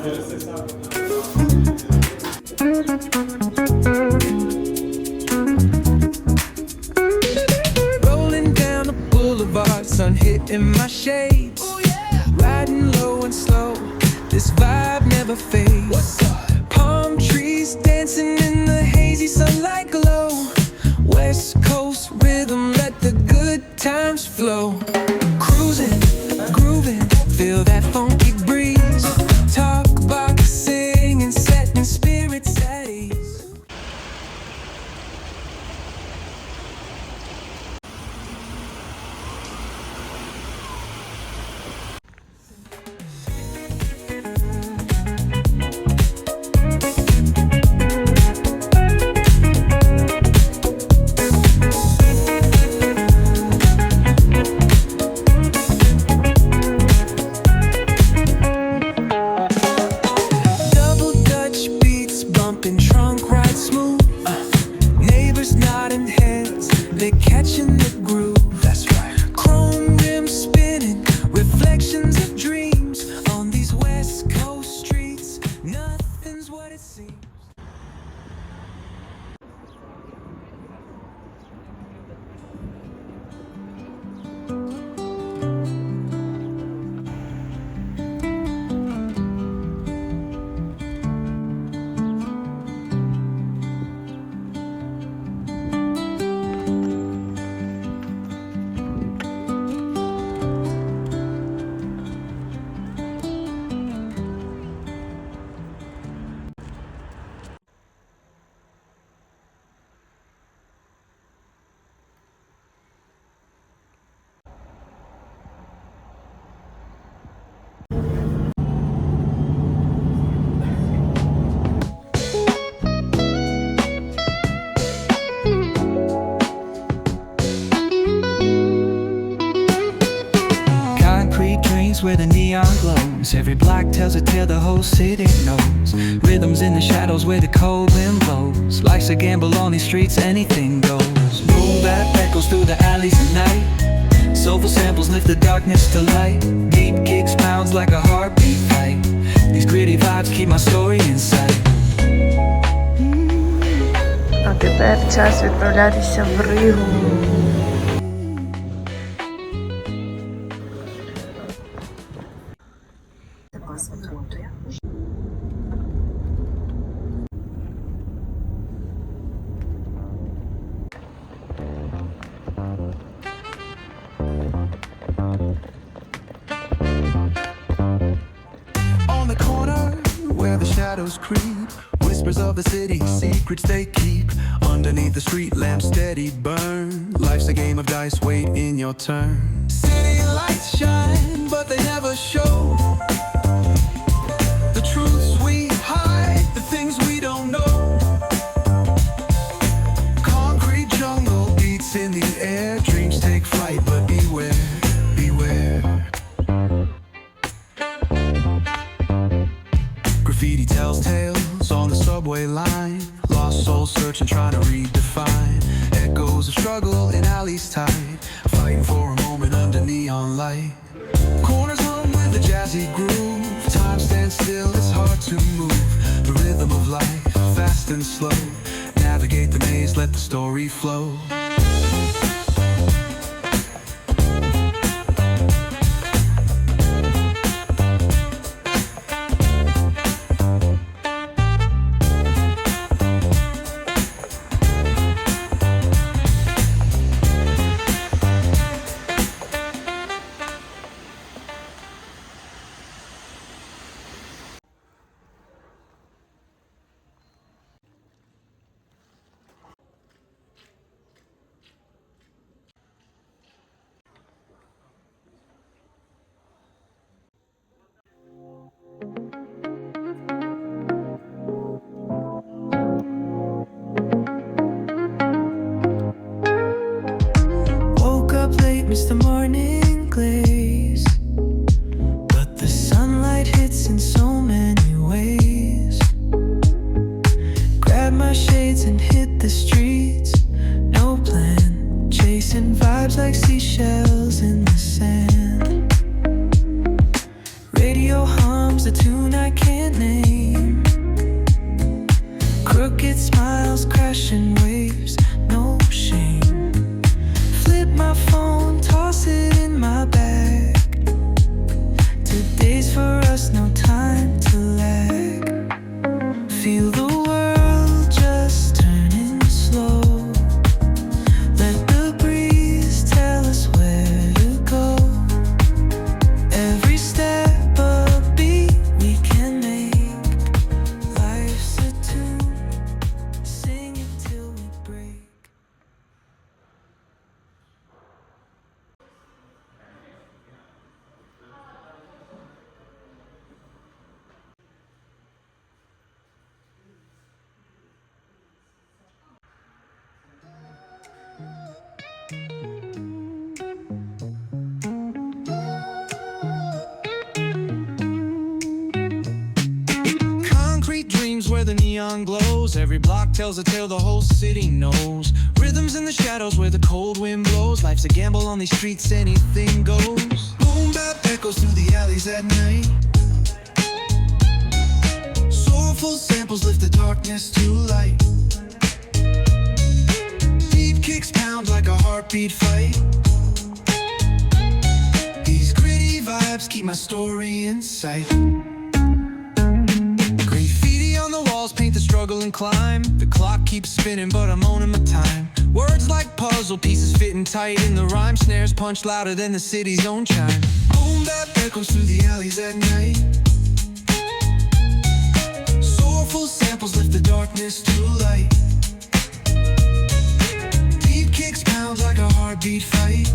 Rolling down the boulevard, sun hitting my shades. Riding low and slow, this vibe never fades. Palm trees dancing in the hazy sunlight glow. West Coast rhythm, let the good times flow. Cruising, grooving, feel that funky breeze. Talk about singing, setting spirits at ease. Catching the groove, that's right. Chrome rims spinning, reflections of dreams on these West Coast streets. Nothing's what it seems. Where the neon glows, every block tells a tale the whole city knows. Rhythms in the shadows where the cold wind blows. Life's a gamble on these streets, anything goes. Boom bap echoes through the alleys at night. Soulful samples lift the darkness to light. Deep kicks pounds like a heartbeat fight. These gritty vibes keep my story in sight. А тепер час відправлятися в Ригу. On the corner where the shadows creep, whispers of the city, secrets they keep. Underneath the street lamps steady burn. Life's a game of dice, wait in your turn. City lights shine, but they never show the truths we hide, the things we don't know. Concrete jungle beats in the air. Dreams take flight, but beware, beware. Graffiti tells tales on the subway line. Lost souls searching, trying to redefine. Echoes of struggle in alleys tight, fighting for a moment under neon light. Corners hum with a jazzy groove. Time stands still, it's hard to move. The rhythm of life, fast and slow. Navigate the maze, let the story flow. where the neon glows. Every block tells a tale the whole city knows. Rhythms in the shadows where the cold wind blows. Life's a gamble on these streets, anything goes. Boom bap echoes through the alleys at night. Soulful samples lift the darkness to light. Deep kicks pound like a heartbeat fight. These gritty vibes keep my story in sight. Graffiti on the walls paint the struggle and climb. The clock keeps spinning but I'm owning my time. Words like puzzle pieces fitting tight in the rhyme. Snares punch louder than the city's own chime. Boom bap echoes through the alleys at night. Soulful samples lift the darkness to light. Deep kicks pound like a heartbeat fight.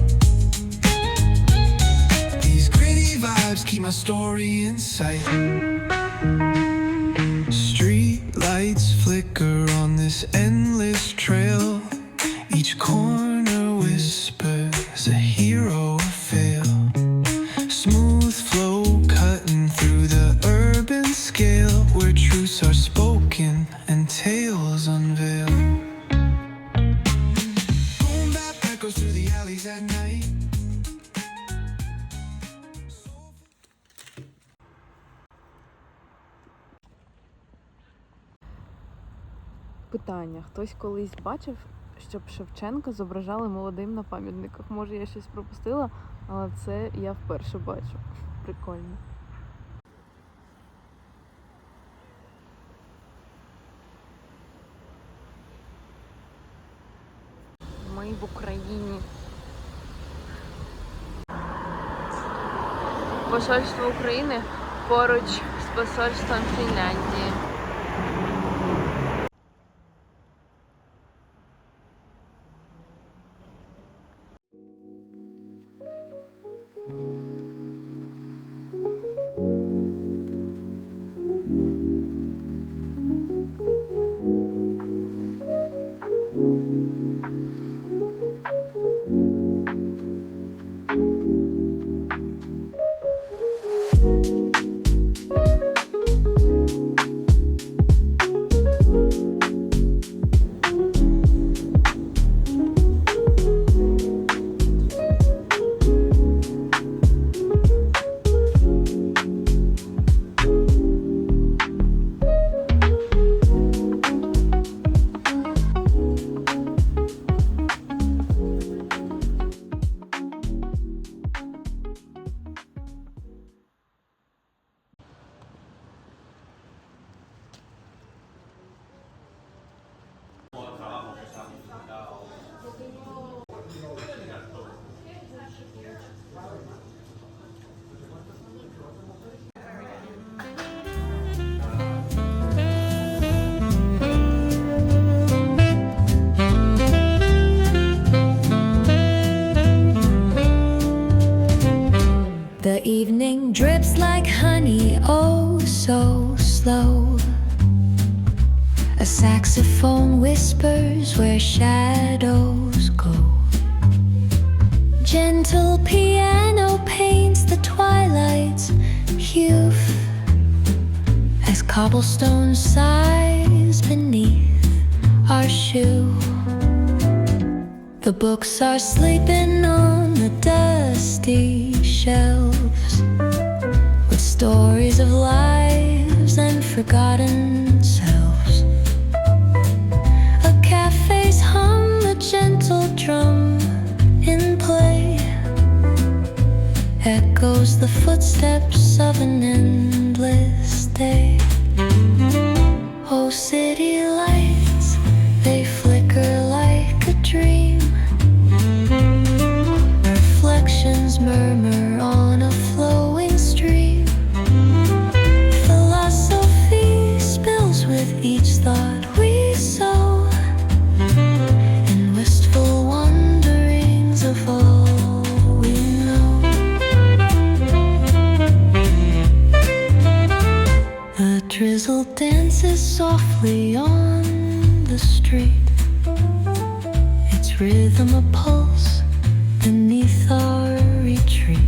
These gritty vibes keep my story in sight. Street lights flicker on this endless trail. Each corner whispers a hero fail. Smooth flow cutting through the urban scale, where truths are spoken and tales unveil. Boom bap echoes through the alleys at night. Питання. Хтось колись бачив, щоб Шевченка зображали молодим на пам'ятниках? Може, я щось пропустила, але це я вперше бачу. Прикольно. Ми в Україні. Посольство України поруч з посольством Фінляндії. The evening drips like honey, oh so slow. A saxophone whispers where shadows go. Gentle piano paints the twilight's hue as cobblestone sighs beneath our shoe. The books are sleeping on the dusty shelves with stories of lives and forgotten selves. A cafe's hum, a gentle drum in play echoes the footsteps of an endless day. Oh, city lights, they flicker like a dream. Reflections murmur on a flowing stream. Philosophy spills with each thought we sow, and wistful wanderings of all we know. The drizzle dances softly on the street, its rhythm a pulse beneath our retreat.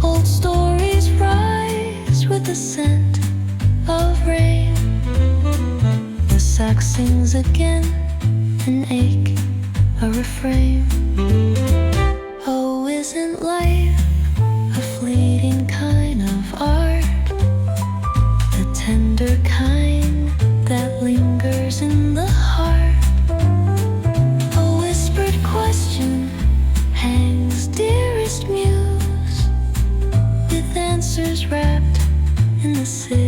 Old stories rise with the scent of rain. again, an ache, a refrain. Oh, isn't life a fleeting kind of art? The tender kind that lingers in the heart. A whispered question hangs, dearest muse, with answers wrapped in the city.